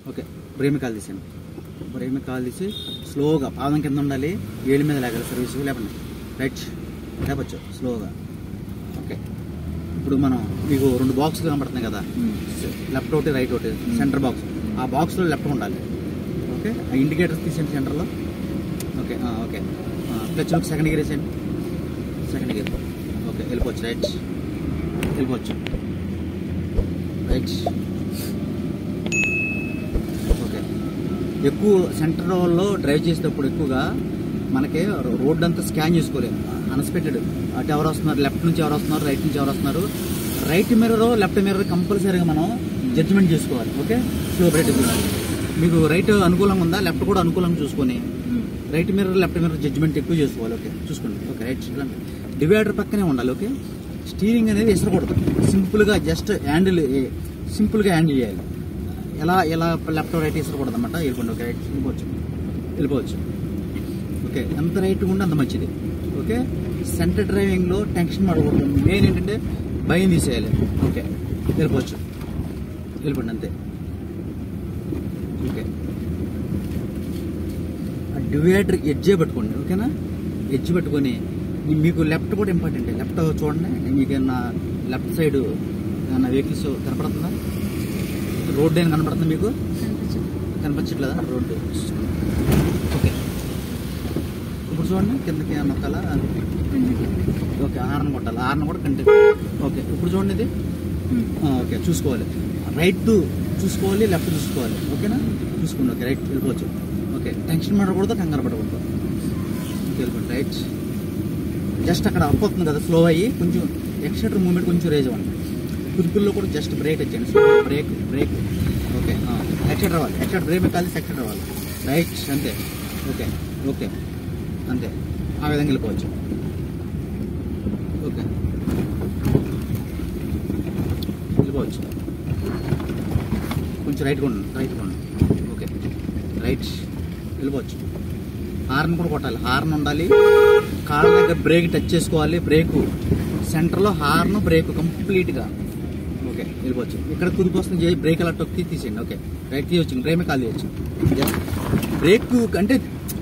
Okay, break call తీసాను. Break call తీసి స్లోగా పాదం కింద ఉండాలి, ఏళ్ళ మీద లేగాలి. సర్వీస్ లేపండి, రైట్ లేపచ్చు స్లోగా. ఓకే, ఇప్పుడు మనం మీకు 2 బాక్సులు కనబడుతున్నాయి కదా, లెఫ్ట్ ఒకటి రైట్ ఒకటి, సెంటర్ బాక్స్. ఆ బాక్స్లో లెఫ్ట్ ఉండాలి. ఓకే, ఆ ఇండికేటర్స్ తీసేయండి సెంటర్లో. ఓకే ఓకే, క్లచ్ లోకి సెకండ్ గేర్ వేసేయండి. Second gear. ఓకే, వెళ్ళిపోవచ్చు. రైట్ వెళ్ళిపోవచ్చు. రైట్. ఓకే, ఎక్కువ సెంటర్లో డ్రైవ్ చేసేటప్పుడు ఎక్కువగా మనకి రోడ్ అంతా స్కాన్ చేసుకోలేదు. అన్ఎక్స్పెక్టెడ్ అటు ఎవరు వస్తున్నారు, లెఫ్ట్ నుంచి ఎవరు వస్తున్నారు, రైట్ నుంచి ఎవరు వస్తున్నారు. రైట్ మిర్రర్ లెఫ్ట్ మిర్రర్ కంపల్సరీగా మనం జడ్జిమెంట్ చేసుకోవాలి. ఓకే, స్లో బ్రేక్ మీకు రైట్ అనుకూలంగా ఉందా, లెఫ్ట్ కూడా అనుకూలంగా చూసుకొని right mirror left mirror judgement ఎక్కువ చేసుకోవాలి. ఓకే, చూసుకోండి. Okay, right. డివైడర్ పక్కనే ఉండాలి. ఓకే, స్టీరింగ్ అనేది విసరకూడదు. సింపుల్గా జస్ట్ హ్యాండిల్ సింపుల్గా హ్యాండిల్ చేయాలి. ఎలా లెఫ్ట్ రైట్ విసరకూడదు అనమాట. వెళ్ళిపోండి. ఓకే, రైట్ వెళ్ళిపోవచ్చు. ఓకే, ఎంత రైట్గా ఉంటే అంత మంచిది. ఓకే, సెంటర్ డ్రైవింగ్లో టెన్షన్ పడకూడదు. మెయిన్ ఏంటంటే భయం తీసేయాలి. ఓకే, వెళ్ళిపోవచ్చు. వెళ్ళిపోండి అంతే. ఓకే, డివైడర్ ఎడ్జే పట్టుకోండి. ఓకేనా, ఎడ్జ్ పట్టుకొని మీకు లెఫ్ట్ కూడా ఇంపార్టెంట్. లెఫ్ట్ చూడండి, మీకు ఏమన్నా లెఫ్ట్ సైడ్ ఏమన్నా వెహికల్స్ కనపడుతుందా, రోడ్డు ఏమైనా కనపడుతుందా మీకు? కనిపించట్లేదా రోడ్డు? ఓకే, ఇప్పుడు చూడండి కిందకి నొక్కాలా? ఓకే, హార్న్ కొట్టాలి. హార్న్ కూడా కంటిన్యూ. ఓకే, ఇప్పుడు చూడండి ఇది. ఓకే, చూసుకోవాలి. రైట్ చూసుకోవాలి, లెఫ్ట్ చూసుకోవాలి. ఓకేనా, చూసుకోండి. ఓకే, రైట్ వెళ్ళిపోవచ్చు. ఓకే, టెన్షన్ పడకూడదు, కంగారు పడకూడదు. వెళ్ళిపోండి. రైట్ జస్ట్ అక్కడ అప్ అవుతుంది కదా, స్లో అయ్యి కొంచెం ఎక్సెటర్ మూమెంట్ కొంచెం రేజ్ అవ్వండి. కుదుపుల్లో కూడా జస్ట్ బ్రేక్ వచ్చేయండి. Slow break. ఓకే, ఎక్సెటర్ అవ్వాలి. ఎక్సెటర్ బ్రేక్ కలిసి ఎక్సెటర్ అవ్వాలి. రైట్ అంతే. ఓకే ఓకే అంతే. ఆ విధంగా వెళ్ళిపోవచ్చు. ఓకే, వెళ్ళిపోవచ్చు. కొంచెం రైట్గా ఉండండి. ఓకే, రైట్ వెళ్ళిపోవచ్చు. హార్న్ కూడా కొట్టాలి. హార్న్ ఉండాలి. కాళ్ళ దగ్గర బ్రేక్ టచ్ చేసుకోవాలి. బ్రేకు సెంటర్లో హార్న్ బ్రేక్ కంప్లీట్గా. ఓకే, వెళ్ళిపోవచ్చు. ఇక్కడ కుదిపి వస్తుంది, బ్రేక్ అలా తొక్కి తీసేయండి. ఓకే, రైట్ తీయవచ్చు. బ్రేక్ కాల్ తీయచ్చు. బ్రేక్ అంటే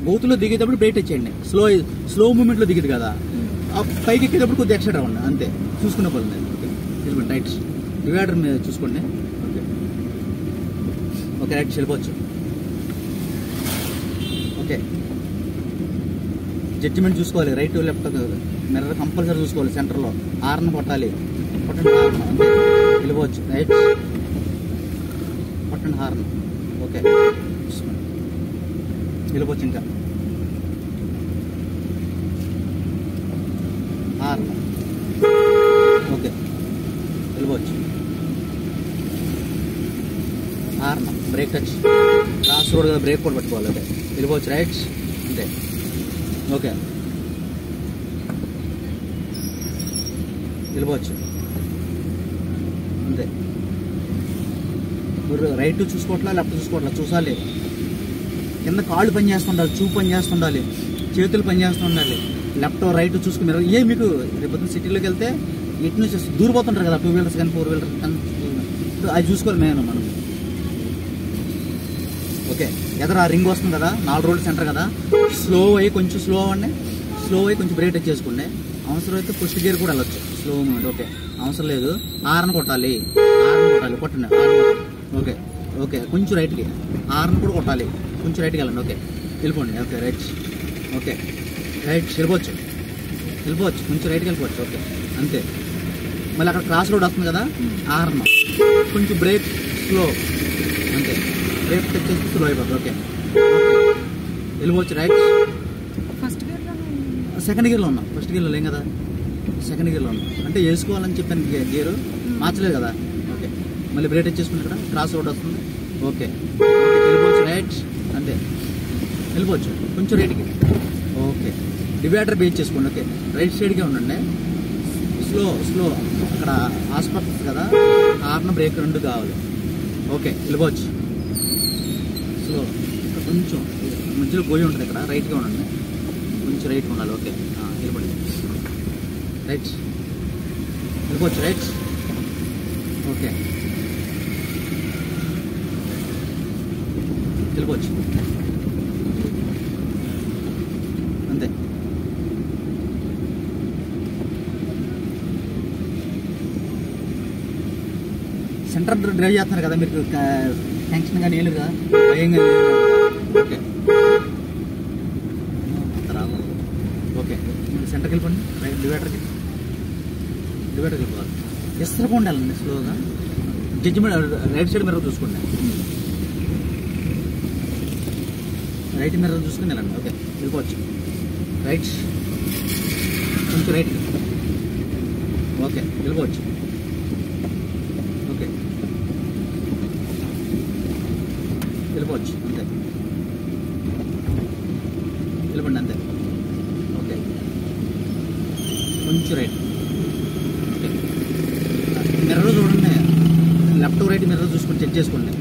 గోతులో దిగేటప్పుడు బ్రేక్ టచ్ చేయండి. స్లో మూమెంట్లో దిగదు కదా, పైకి ఎక్కేటప్పుడు కొద్దిగా ఎక్స్ట్రా అవ్వండి. అంతే, చూసుకునే పడుతుంది. ఓకే, వెళ్ళిపోండి. రైట్ డివైడర్ మీద చూసుకోండి. ఓకే ఓకే, రైట్ వెళ్ళిపోవచ్చు. ఓకే, జడ్జిమెంట్ చూసుకోవాలి. రైట్ లెఫ్ట్ మిర్రర్ కంపల్సరీ చూసుకోవాలి. సెంటర్లో హార్న్ కొట్టాలి. కొట్టండి హార్న్. అంతే, వెళ్ళిపోవచ్చు. రైట్ కొట్టండి హార్న్. ఓకే, వెళ్ళిపోవచ్చు. ఇంకా హార్న్. ఓకే, వెళ్ళిపోవచ్చు. Horn break touch. Cross road కదా, బ్రేక్ కూడా పెట్టుకోవాలి. ఓకే, వెళ్ళిపోవచ్చు. రైట్ అంతే. ఓకే, వెళ్ళిపోవచ్చు. అంతే. మీరు రైట్ చూసుకోవట్లా, లెఫ్ట్ చూసుకోవట్లా, చూసాలి. కింద కాళ్ళు పని చేస్తుండాలి, చూపు పని చేస్తుండాలి, చేతులు పని చేస్తుండాలి. లెఫ్ట్ రైట్ చూసుకున్నారు. మీకు రేపు సిటీలోకి వెళ్తే ఇటు నుంచి దూరిపోతుంటారు కదా, 2 వీలర్స్ కానీ 4 వీలర్స్ కానీ. అది చూసుకోవాలి మేము మనం. ఓకే, ఎదురు ఆ రింగ్ వస్తుంది కదా, 4 రోడ్లు సెంటర్ కదా, స్లో అయ్యి కొంచెం స్లో అవ్వండి. స్లో అయ్యి కొంచెం బ్రేక్ టచ్ చేసుకోండి. అవసరం అయితే ఫస్ట్ గేర్ కూడా వెళ్ళొచ్చు. Slow moment. ఓకే, అవసరం లేదు. హార్న్ కొట్టాలి. కొట్టండి. ఓకే ఓకే, కొంచెం రైట్కి. హార్న్ కూడా కొట్టాలి. కొంచెం రైట్కి వెళ్ళండి. ఓకే, వెళ్ళిపోండి. Okay, right. ఓకే, రైట్ వెళ్ళిపోవచ్చు. కొంచెం రైట్కి వెళ్ళిపోవచ్చు. ఓకే, అంతే. మళ్ళీ అక్కడ క్రాస్ రోడ్ వస్తుంది కదా, హార్న్ కొంచెం బ్రేక్ స్లో. అంతే, బ్రేక్ టచ్ చేసి స్లో అయిపోతుంది. ఓకే వెళ్ళిపోవచ్చు. రైట్ సెకండ్ గేర్లో ఉన్నాం. ఫస్ట్ గేర్లో లేం కదా, సెకండ్ గేర్లో ఉన్నాం. అంటే వేసుకోవాలని చెప్పాను, గేరు మార్చలేదు కదా. ఓకే, మళ్ళీ బ్రేక్ టచ్ చేసుకుని ఇక్కడ క్రాస్ రోడ్ వస్తుంది. ఓకే వెళ్ళిపోవచ్చు. రైట్ అంతే, వెళ్ళిపోవచ్చు. కొంచెం రైట్కి. ఓకే, డివైడర్ బేస్ చేసుకోండి. ఓకే, రైట్ సైడ్కే ఉండండి. స్లో అక్కడ హాస్పిటల్స్ కదా, హార్న్ బ్రేక్ 2 కావాలి. ఓకే, వెళ్ళిపోవచ్చు. స్లో కొంచెం మధ్యలో గోయి ఉంటుంది ఇక్కడ, రైట్గా ఉండండి. కొంచెం రైట్గా ఉండాలి. ఓకే, వెళ్ళిపోండి. రైట్ వెళ్ళిపోవచ్చు. రైట్ ఓకే వెళ్ళిపోవచ్చు అంతే. సెంటర్ డ్రైవ్ చేస్తున్నారు కదా మీరు, టెన్షన్ కానీ ఏం లేదు కదా, భయం కానీ లేదు కదా. ఓకే ఓకే సెంటర్కి వెళ్ళిపోండి, డివైడర్కి వెళ్ళిపోవాలి. ఎస్సరగా ఉండాలండి స్లోగా. జడ్జిమెంట్ రైట్ సైడ్ మిర్రర్ చూసుకోండి, రైట్ మిర్రర్ చూసుకుని వెళ్ళండి. ఓకే వెళ్ళిపోవచ్చు. రైట్ కొంచెం రైట్. ఓకే వెళ్ళిపోవచ్చు. ఓకే వెళ్ళిపోవచ్చు అంతే, వెళ్ళిపోండి అంతే. ఓకే కొంచెం రైట్. ఓకే మిర్రర్ చూడండి, లెఫ్ట్ రైట్ మిర్రర్ చూసుకొని చెక్ చేసుకోండి.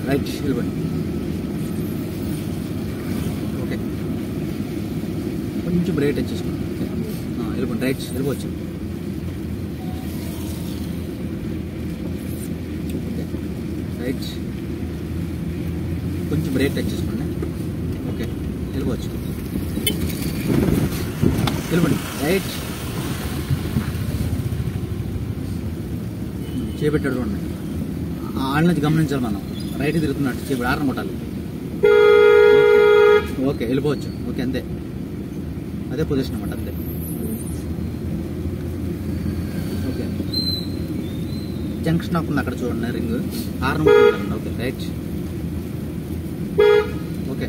రైట్ వెళ్ళిపోండి. ఓకే కొంచెం బ్రేక్ టచ్ చేసుకోండి. ఓకే వెళ్ళిపోండి. రైట్ వెళ్ళిపోవచ్చు. ఓకే రైట్ కొంచెం బ్రేక్ టచ్ చేసుకోండి. ఓకే వెళ్ళిపోవచ్చు. వెళ్ళిపోండి. రైట్ చేపెట్టాడు చూడండి, ఆళ్ళ నుంచి గమనించాలి మనం. రైట్ తిరుగుతున్నట్టు చేపడు ఆరన కొట్టాలి. ఓకే వెళ్ళిపోవచ్చు. ఓకే అంతే, అదే పొజిషన్ అన్నమాట అంతే. ఓకే జంక్షన్ అవుతుంది అక్కడ చూడండి, రింగ్ ఆరన కొట్టాలండి. Okay right. ఓకే